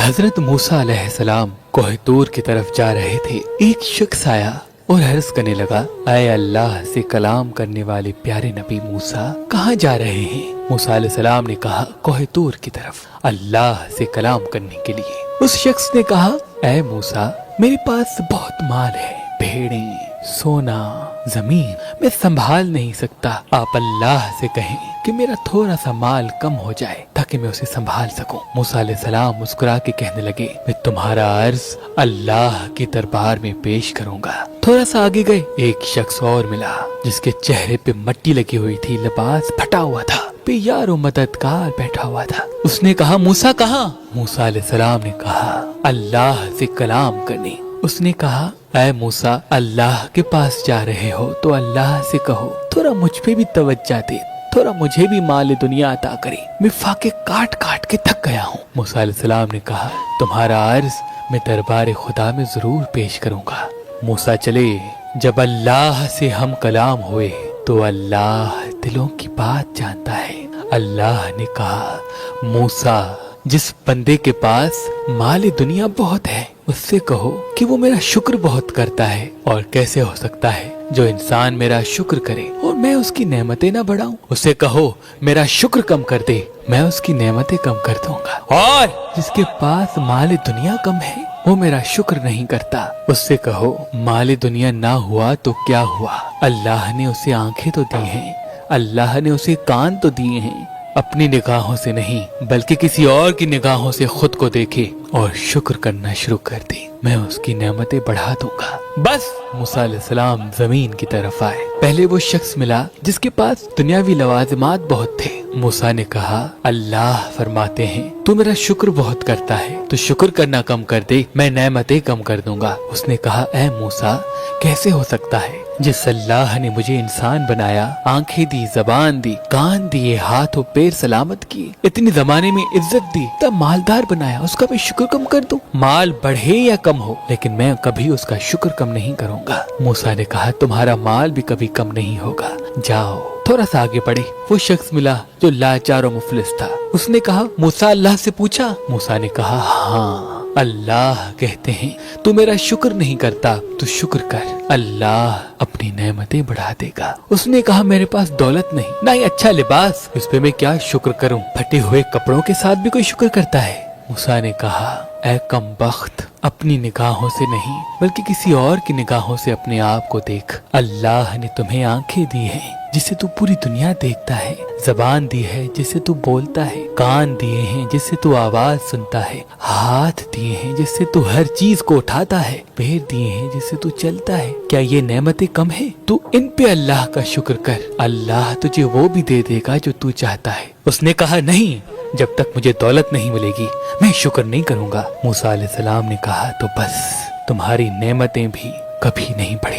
حضرت موسیٰ علیہ السلام کوہ طور کی طرف جا رہے تھے۔ ایک شخص آیا اور عرض کرنے لگا، اے اللہ سے کلام کرنے والے پیارے نبی موسیٰ، کہاں جا رہے ہیں؟ موسیٰ علیہ السلام نے کہا، کوہ طور کی طرف، اللہ سے کلام کرنے کے لیے۔ اس شخص نے کہا، اے موسیٰ، میرے پاس بہت مال ہے، بھیڑیں، سونا، زمین، میں سنبھال نہیں سکتا۔ آپ اللہ سے کہیں کہ میرا تھوڑا سا مال کم ہو جائے تاکہ میں اسے سنبھال سکوں۔ موسیٰ علیہ السلام مسکرا کے کہنے لگے، میں تمہارا عرض اللہ کے دربار میں پیش کروں گا۔ تھوڑا سا آگے گئے، ایک شخص اور ملا جس کے چہرے پہ مٹی لگی ہوئی تھی، لباس پھٹا ہوا تھا، پہ یار و مددگار بیٹھا ہوا تھا۔ اس نے کہا، موسیٰ کہاں؟ موسیٰ علیہ السلام نے کہا، اللہ سے کلام کرنے۔ اس نے کہا، اے موسیٰ، اللہ کے پاس جا رہے ہو تو اللہ سے کہو تھوڑا مجھ پہ بھی توجہ دے، تھوڑا مجھے بھی مال دنیا عطا کرے، میں فاقے کاٹ کاٹ کے تھک گیا ہوں۔ موسیٰ علیہ السلام نے کہا، تمہارا عرض میں دربار خدا میں ضرور پیش کروں گا۔ موسیٰ چلے۔ جب اللہ سے ہم کلام ہوئے تو اللہ دلوں کی بات جانتا ہے۔ اللہ نے کہا، موسیٰ، جس بندے کے پاس مال دنیا بہت ہے اس سے کہو کہ وہ میرا شکر بہت کرتا ہے، اور کیسے ہو سکتا ہے جو انسان میرا شکر کرے اور میں اس کی نعمتیں نہ بڑھاؤں؟ اسے کہو میرا شکر کم کر دے، میں اس کی نعمتیں کم کر دوں گا۔ اور جس کے پاس مال دنیا کم ہے وہ میرا شکر نہیں کرتا، اس سے کہو مال دنیا نہ ہوا تو کیا ہوا، اللہ نے اسے آنکھیں تو دی ہیں، اللہ نے اسے کان تو دیے ہیں، اپنی نگاہوں سے نہیں بلکہ کسی اور کی نگاہوں سے خود کو دیکھے اور شکر کرنا شروع کر دے، میں اس کی نعمتیں بڑھا دوں گا۔ بس موسیٰ علیہ السلام زمین کی طرف آئے۔ پہلے وہ شخص ملا جس کے پاس دنیاوی لوازمات بہت تھے۔ موسیٰ نے کہا، اللہ فرماتے ہیں تو میرا شکر بہت کرتا ہے تو شکر کرنا کم کر دے، میں نعمتیں کم کر دوں گا۔ اس نے کہا، اے موسیٰ، کیسے ہو سکتا ہے جس اللہ نے مجھے انسان بنایا، آنکھیں دی، زبان دی، کان دیے، ہاتھ و پیر سلامت کیے، اتنی زمانے میں عزت دی، تب مالدار بنایا، اس کا میں شکر کم کر دوں؟ مال بڑھے یا کم ہو لیکن میں کبھی اس کا شکر کم نہیں کروں گا۔ موسیٰ نے کہا، تمہارا مال بھی کبھی کم نہیں ہوگا، جاؤ۔ تھوڑا سا آگے بڑھے، وہ شخص ملا جو لاچار و مفلس تھا۔ اس نے کہا، موسیٰ، اللہ سے پوچھا؟ موسیٰ نے کہا، ہاں، اللہ کہتے ہیں تو میرا شکر نہیں کرتا تو شکر کر، اللہ اپنی نعمتیں بڑھا دے گا۔ اس نے کہا، میرے پاس دولت نہیں، نہ ہی اچھا لباس، اس پہ میں کیا شکر کروں؟ پھٹے ہوئے کپڑوں کے ساتھ بھی کوئی شکر کرتا ہے؟ موسیٰ نے کہا، اے کم بخت، اپنی نگاہوں سے نہیں بلکہ کسی اور کی نگاہوں سے اپنے آپ کو دیکھ۔ اللہ نے تمہیں آنکھیں دی ہیں جس سے تو پوری دنیا دیکھتا ہے، زبان دی ہے جس سے تو بولتا ہے، کان دیے ہیں جس سے تو آواز سنتا ہے، ہاتھ دیے ہیں جس سے تو ہر چیز کو اٹھاتا ہے، پیر دیے ہیں جس سے تو چلتا ہے۔ کیا یہ نعمتیں کم ہیں؟ تو ان پہ اللہ کا شکر کر، اللہ تجھے وہ بھی دے دے گا جو تو چاہتا ہے۔ اس نے کہا، نہیں، جب تک مجھے دولت نہیں ملے گی میں شکر نہیں کروں گا۔ موسیٰ علیہ السلام نے کہا، تو بس تمہاری نعمتیں بھی کبھی نہیں بڑھیں۔